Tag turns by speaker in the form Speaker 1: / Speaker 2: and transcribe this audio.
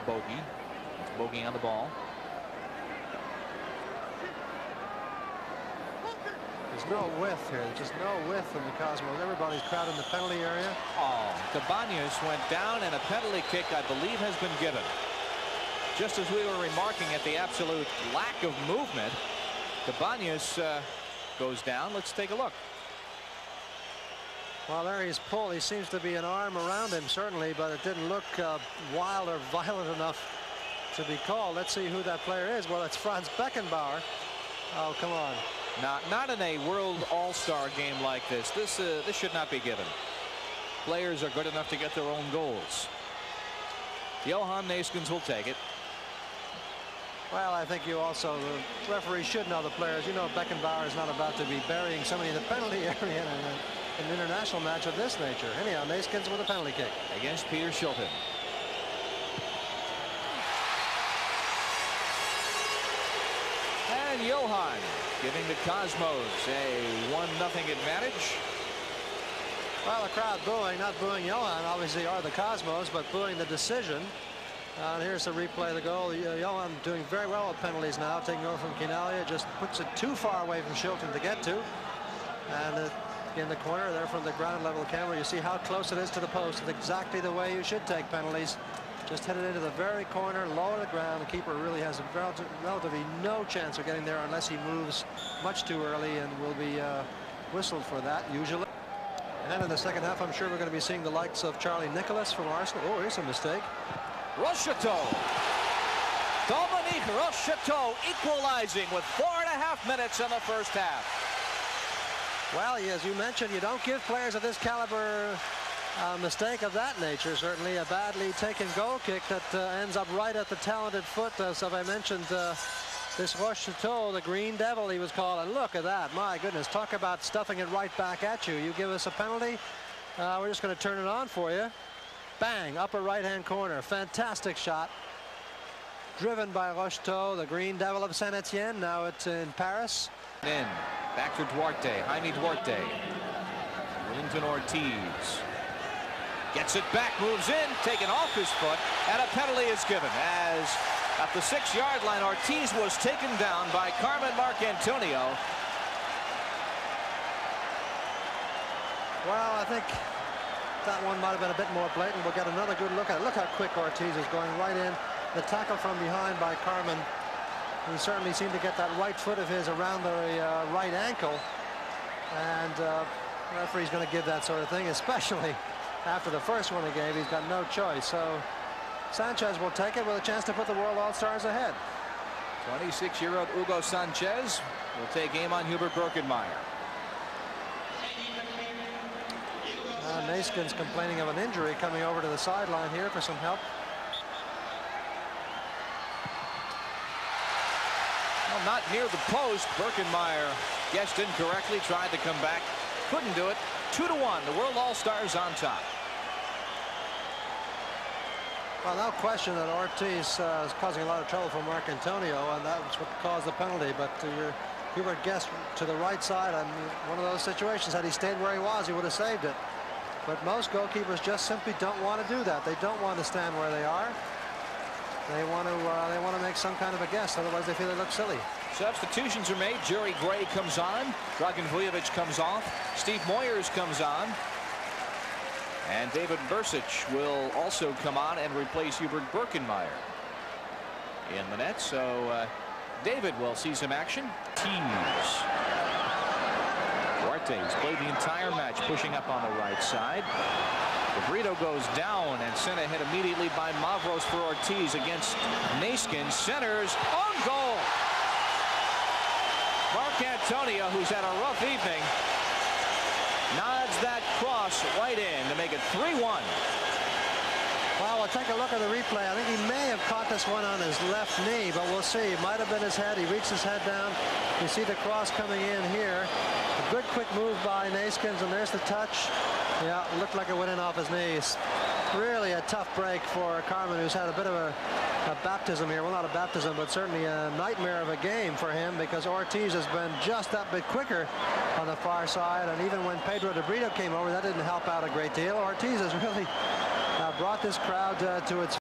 Speaker 1: Bogey. It's Bogey on the ball.
Speaker 2: There's no width here. There's just no width in the Cosmos. Everybody's crowded in the penalty area.
Speaker 1: Oh, Cabañas went down, and a penalty kick, I believe, has been given. Just as we were remarking at the absolute lack of movement, Cabañas goes down. Let's take a look.
Speaker 2: Well, there he's pulled. He seems to be an arm around him, certainly, but it didn't look wild or violent enough to be called. Let's see who that player is. Well, it's Franz Beckenbauer. Oh, come on.
Speaker 1: Not in a World All-Star game like this. This should not be given. Players are good enough to get their own goals. Johan Neeskens will take it.
Speaker 2: Well, I think you also, the referee should know the players. You know, Beckenbauer is not about to be burying somebody in the penalty area in an international match of this nature. Anyhow, Neeskens with a penalty kick
Speaker 1: against Peter Shilton. And Johan giving the Cosmos a 1-0 advantage.
Speaker 2: Well, the crowd booing, not booing Johan, obviously, are the Cosmos, but booing the decision. And here's the replay of the goal. Johan doing very well with penalties now, taking over from Quinaglia, just puts it too far away from Shilton to get to. And in the corner there from the ground level camera, you see how close it is to the post. It's exactly the way you should take penalties. Just hit it into the very corner, low to the ground. The keeper really has relatively no chance of getting there unless he moves much too early, and will be whistled for that usually. And in the second half, I'm sure we're going to be seeing the likes of Charlie Nicholas from Arsenal. Oh, here's a mistake.
Speaker 1: Rocheteau. Dominique Rocheteau equalizing with 4.5 minutes in the first half.
Speaker 2: Well, as you mentioned, you don't give players of this caliber a mistake of that nature. Certainly a badly taken goal kick that ends up right at the talented foot of, I mentioned, this Rocheteau, the Green Devil he was called. And look at that. My goodness, talk about stuffing it right back at you. You give us a penalty, we're just going to turn it on for you. Bang, upper right-hand corner. Fantastic shot. Driven by Rocheteau, the Green Devil of Saint-Etienne. Now it's in Paris.
Speaker 1: In, back to Duarte, Jaime Duarte. Wellington Ortiz. Gets it back, moves in, taken off his foot, and a penalty is given as at the 6-yard line, Ortiz was taken down by Carmen Marcantonio.
Speaker 2: Well, I think that one might have been a bit more blatant. We'll get another good look at it. Look how quick Ortiz is going right in. The tackle from behind by Carmen. He certainly seemed to get that right foot of his around the right ankle. And the referee's going to give that sort of thing, especially after the first one he gave. He's got no choice. So Sanchez will take it with a chance to put the World All-Stars ahead.
Speaker 1: 26-year-old Hugo Sanchez will take aim on Hubert Birkenmeier.
Speaker 2: Neeskens complaining of an injury, coming over to the sideline here for some help.
Speaker 1: Well, not near the post. Birkenmeier guessed incorrectly, tried to come back, couldn't do it. 2-1, the World All-Stars on top.
Speaker 2: Well, no question that Ortiz is causing a lot of trouble for Marcantonio, and that was what caused the penalty. But Hubert guessed to the right side on one of those situations. Had he stayed where he was, he would have saved it. But most goalkeepers just simply don't want to do that. They don't want to stand where they are. They want to make some kind of a guess. Otherwise, they feel they look silly.
Speaker 1: Substitutions are made. Jerry Gray comes on. Dragan Vujovic comes off. Steve Moyers comes on. And David Bursic will also come on and replace Hubert Birkenmeier in the net. So David will see some action. Teams. Duarte's played the entire match pushing up on the right side. The Brito goes down and sent ahead immediately by Mavros for Ortiz against Neeskens. Centers on goal. Marcantonio, who's had a rough evening, nods that cross right in to make it 3-1.
Speaker 2: Well, we'll take a look at the replay. I think he may have caught this one on his left knee, but we'll see. It might have been his head. He reached his head down. You see the cross coming in here. A good quick move by Neeskens, and there's the touch. Yeah, it looked like it went in off his knees. Really a tough break for Carmen, who's had a bit of a baptism here. Well, not a baptism, but certainly a nightmare of a game for him, because Ortiz has been just that bit quicker on the far side. And even when Pedro de Brito came over, that didn't help out a great deal. Ortiz has really brought this crowd to its